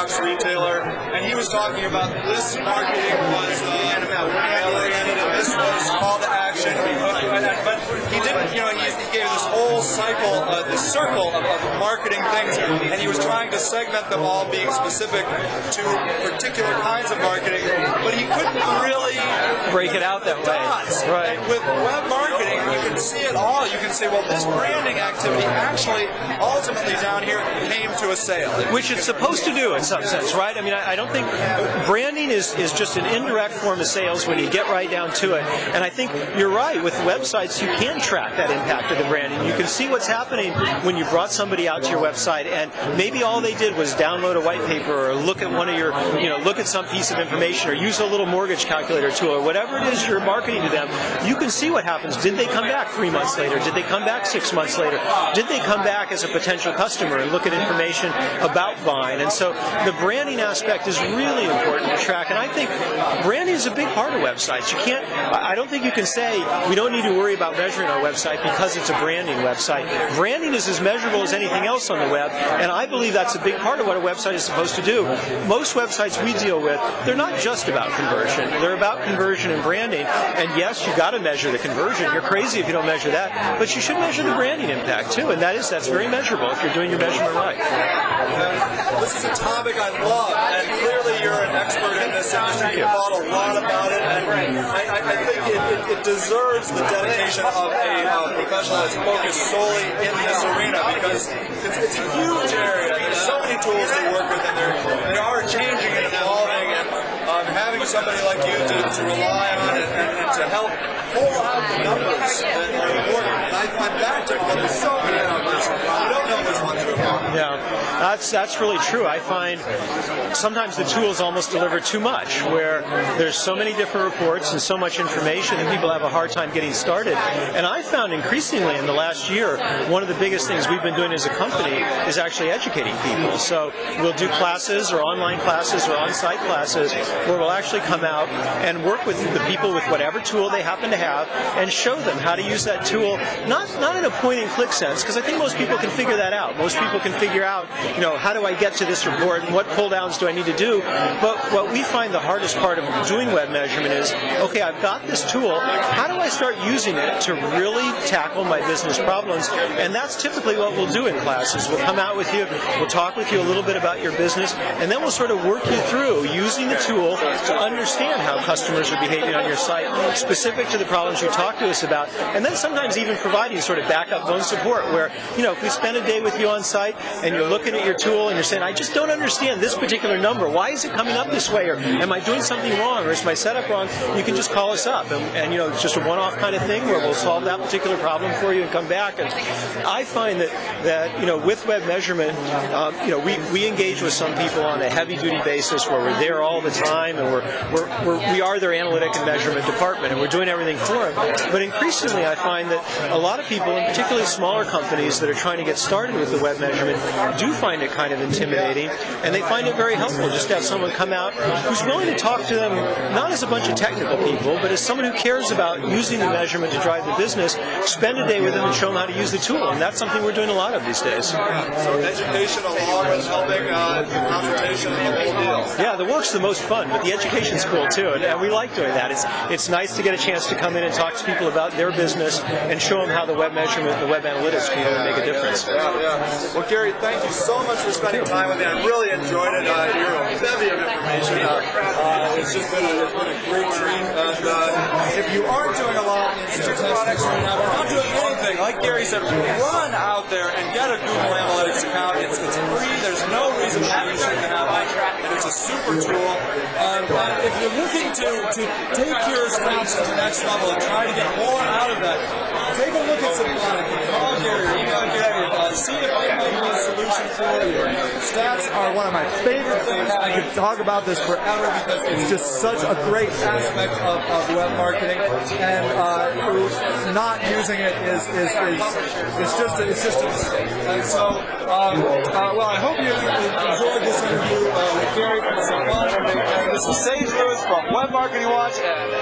box retailer, and he was talking about this marketing was oriented, and this was call to action. But he didn't, you know, he gave this whole cycle, this circle of marketing things, and he was trying to segment them all, being specific to particular kinds of marketing, but he couldn't really break it out that way. Right. And with web marketing, you can see it all. You can say, well, this branding activity actually ultimately down here came to a sale. Which it's supposed to do in some sense, right? I mean, I don't think branding is just an indirect form of sales when you get right down to it. And I think you're right. With websites, you can track that impact of the branding. You can see what's happening when you brought somebody out to your website and maybe all they did was download a white paper or look at one of your, you know, look at some piece of information or use a little mortgage calculator tool or whatever it is you're marketing to them. You can see what happens. Did they come back 3 months later? Did they come back 6 months later? Did they come back as a potential customer and look at information about buying? And so the branding aspect is really important to track. And I think branding is a big part of websites. You can't, I don't think you can say we don't need to worry about measuring our website because it's a branding website. Branding is as measurable as anything else on the web, and I believe that's a big part of what a website is supposed to do. Most websites we deal with, they're not just about conversion. They're about conversion and branding. And yes, you got to measure the conversion. You're crazy if you don't measure that. But you should measure the branding impact too, and that's very measurable if you're doing your measurement right. This is a topic I love, and clearly you're an expert in this industry. You've thought a lot about it, and I think it deserves the dedication of a professional that's focused solely in this arena, because it's a huge area. There's so many tools to work with, and they are changing and evolving, and having somebody like you to rely on and to help pull out the numbers that are important. And I'm back to there's so many numbers. You don't know which ones are important. Yeah, that's really true. I find sometimes the tools almost deliver too much, where there's so many different reports and so much information that people have a hard time getting started. And I found increasingly in the last year, one of the biggest things we've been doing as a company is actually educating people. So we'll do classes or online classes or on-site classes where we'll actually come out and work with the people with whatever tool they happen to have and show them how to use that tool, not in a point-and-click sense, because I think most people can figure that out. Most people can figure out, you know, how do I get to this report and what pull-downs do I need to do? But what we find the hardest part of doing web measurement is, okay, I've got this tool, how do I start using it to really tackle my business problems? And that's typically what we'll do in classes. We'll come out with you, we'll talk with you a little bit about your business, and then we'll sort of work you through using the tool to understand how customers are behaving on your site, specific to the problems you talk to us about, and then sometimes even providing sort of backup phone support where, you know, if we spend a day with you on site and you're looking at your tool and you're saying, I just don't understand this particular number, why is it coming up this way, or am I doing something wrong, or is my setup wrong, you can just call us up, and you know, it's just a one-off kind of thing where we'll solve that particular problem for you and come back. And I find that you know, with web measurement, you know, we engage with some people on a heavy-duty basis where we're there all the time, and we are their analytic and measurement department, and we're doing everything for them. But increasingly, I find that a lot of people, and particularly smaller companies that are trying to get started with the web measurement, do find it kind of intimidating, and they find it very helpful just to have someone come out who's willing to talk to them, not as a bunch of technical people, but as someone who cares about using the measurement to drive the business, spend a day with them and show them how to use the tool. And that's something we're doing a lot of these days. So education along with helping consultation and the whole deal. Yeah, the work's the most fun, but the education's cool too, and we like doing that. It's nice to get a chance to come in and talk to people about their business and show them how the web measurement and the web analytics can really make a difference. Yeah. Well, Gary, thank you so much for spending time with me. I really enjoyed it. You're a bevy of information. It's just been a great treat. And if you aren't doing a lot in statistics right now, if you're not doing anything, like Gary said, run out there and get a Google Analytics account. It's free. There's no reason why you shouldn't have it, and it's a super tool. If you're looking to take your stats to the next level and try to get more out of that, take a look at Semphonic. Call Gary, email Gary, see if they can give you a solution for you. Stats are one of my favorite things. I could talk about this forever because it's just such a great aspect of web marketing, and not using it is just a mistake. And so, well, I hope you enjoyed this interview with Gary from Semphonic. This is Sage Lewis from Web Marketing Watch, and